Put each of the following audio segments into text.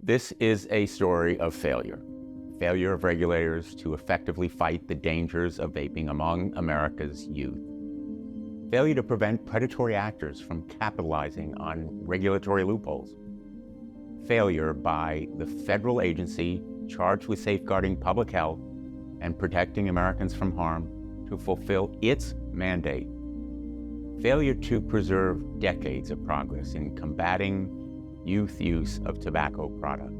This is a story of failure. Failure of regulators to effectively fight the dangers of vaping among America's youth. Failure to prevent predatory actors from capitalizing on regulatory loopholes. Failure by the federal agency charged with safeguarding public health and protecting Americans from harm to fulfill its mandate. Failure to preserve decades of progress in combating youth use of tobacco products.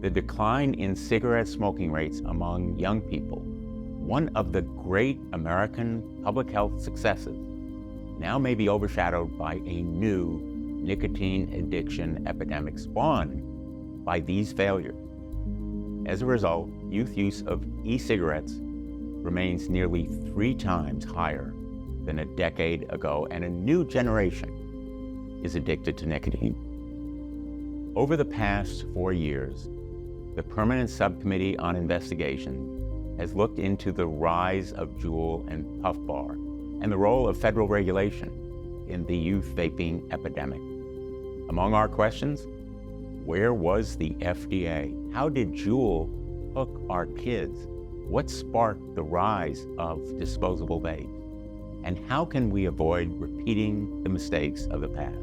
The decline in cigarette smoking rates among young people, one of the great American public health successes, now may be overshadowed by a new nicotine addiction epidemic spawned by these failures. As a result, youth use of e-cigarettes remains nearly 3 times higher than a decade ago, and a new generation is addicted to nicotine. Over the past 4 years, the Permanent Subcommittee on Investigation has looked into the rise of Juul and Puff Bar and the role of federal regulation in the youth vaping epidemic. Among our questions, where was the FDA? How did Juul hook our kids? What sparked the rise of disposable vapes? And how can we avoid repeating the mistakes of the past?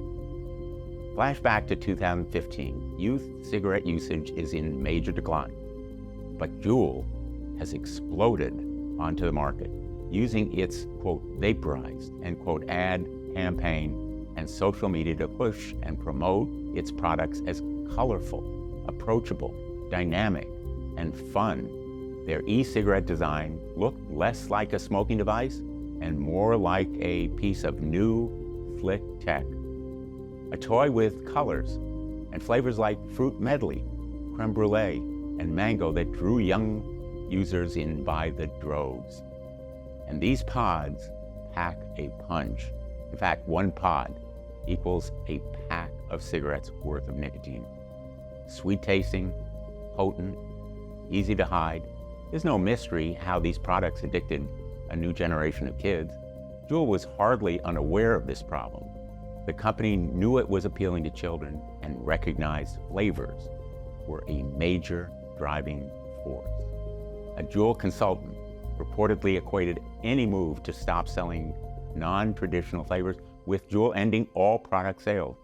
Flashback to 2015, youth cigarette usage is in major decline, but Juul has exploded onto the market, using its, quote, vaporized, end quote, ad campaign and social media to push and promote its products as colorful, approachable, dynamic, and fun. Their e-cigarette design looked less like a smoking device and more like a piece of new, slick tech. A toy with colors and flavors like fruit medley, creme brulee, and mango that drew young users in by the droves. And these pods pack a punch. In fact, one pod equals a pack of cigarettes worth of nicotine. Sweet tasting, potent, easy to hide. There's no mystery how these products addicted a new generation of kids. Juul was hardly unaware of this problem. The company knew it was appealing to children and recognized flavors were a major driving force. A Juul consultant reportedly equated any move to stop selling non-traditional flavors with Juul ending all product sales.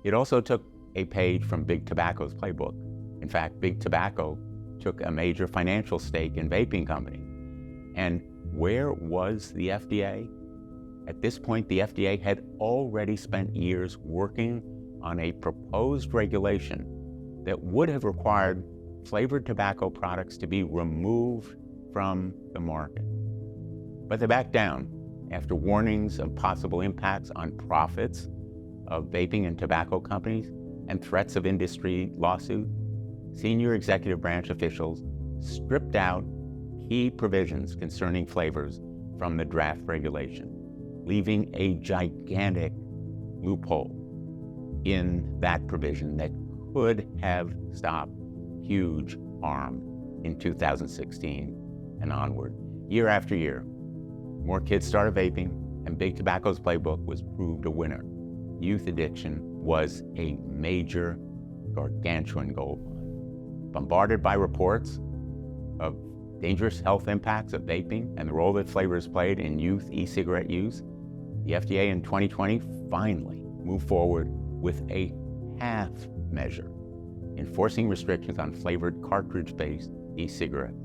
It also took a page from Big Tobacco's playbook. In fact, Big Tobacco took a major financial stake in vaping company. And where was the FDA? At this point, the FDA had already spent years working on a proposed regulation that would have required flavored tobacco products to be removed from the market. But they backed down after warnings of possible impacts on profits of vaping and tobacco companies and threats of industry lawsuits. Senior executive branch officials stripped out key provisions concerning flavors from the draft regulation, leaving a gigantic loophole in that provision that could have stopped huge harm in 2016 and onward. Year after year, more kids started vaping, and Big Tobacco's playbook was proved a winner. Youth addiction was a major, gargantuan gold mine. Bombarded by reports of dangerous health impacts of vaping and the role that flavors played in youth e-cigarette use, the FDA in 2020 finally moved forward with a half measure, enforcing restrictions on flavored cartridge-based e-cigarettes.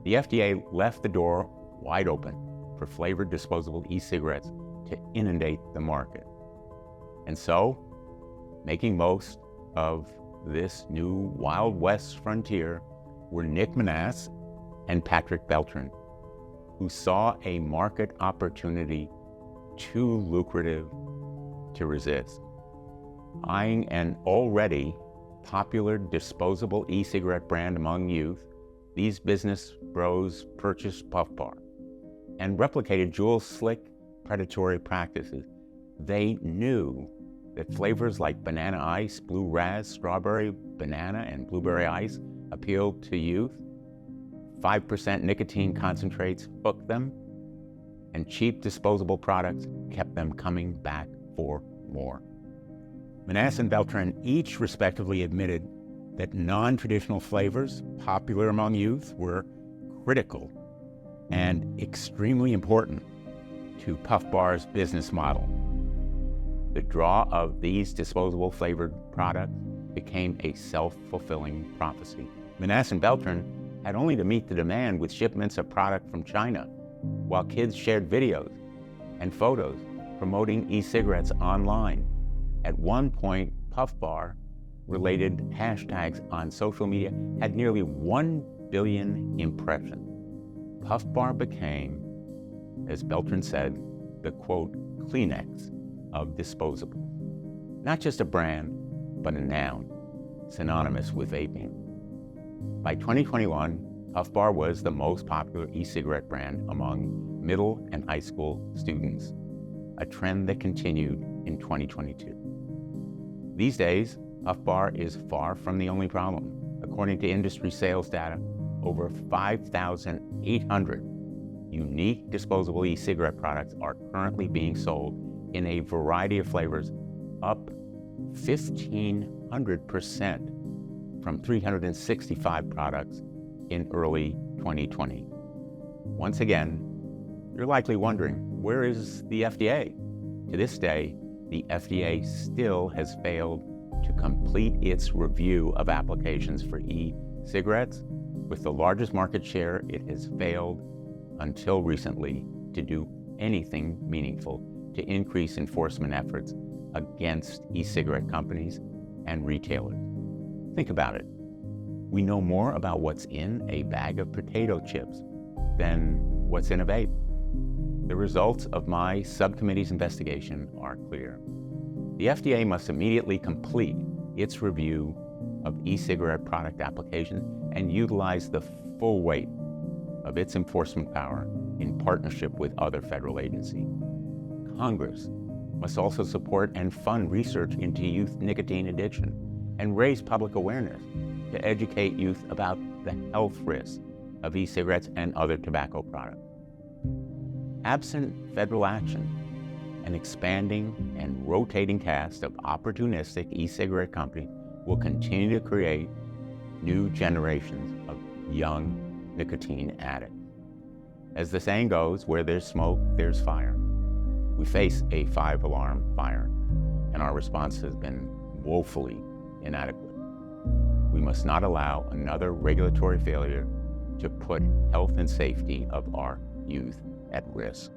The FDA left the door wide open for flavored disposable e-cigarettes to inundate the market. And so, making most of this new Wild West frontier were Nick Manasse and Patrick Beltran, who saw a market opportunity too lucrative to resist. Eyeing an already popular disposable e-cigarette brand among youth, these business bros purchased Puff Bar and replicated Juul's slick predatory practices. They knew that flavors like banana ice, blue raz, strawberry, banana, and blueberry ice appealed to youth. 5% nicotine concentrates hooked them, and cheap disposable products kept them coming back for more. Manasse and Beltran each respectively admitted that non-traditional flavors popular among youth were critical and extremely important to Puff Bar's business model. The draw of these disposable flavored products became a self-fulfilling prophecy. Manasseh and Beltran had only to meet the demand with shipments of product from China, while kids shared videos and photos promoting e-cigarettes online. At one point, Puff Bar related hashtags on social media had nearly 1 billion impressions. Puff Bar became, as Beltran said, the quote, Kleenex of disposables. Not just a brand, but a noun, synonymous with vaping. By 2021, Puff Bar was the most popular e-cigarette brand among middle and high school students, a trend that continued in 2022. These days, Puff Bar is far from the only problem. According to industry sales data, over 5,800 unique disposable e-cigarette products are currently being sold in a variety of flavors, up 1,500% from 365 products in early 2020. Once again, you're likely wondering, where is the FDA? To this day, the FDA still has failed to complete its review of applications for e-cigarettes. With the largest market share, it has failed until recently to do anything meaningful to increase enforcement efforts against e-cigarette companies and retailers. Think about it. We know more about what's in a bag of potato chips than what's in a vape. The results of my subcommittee's investigation are clear. The FDA must immediately complete its review of e-cigarette product applications and utilize the full weight of its enforcement power in partnership with other federal agencies. Congress must also support and fund research into youth nicotine addiction and raise public awareness to educate youth about the health risks of e-cigarettes and other tobacco products. Absent federal action, an expanding and rotating cast of opportunistic e-cigarette companies will continue to create new generations of young nicotine addicts. As the saying goes, where there's smoke, there's fire. We face a 5-alarm fire, and our response has been woefully inadequate. We must not allow another regulatory failure to put health and safety of our youth at risk.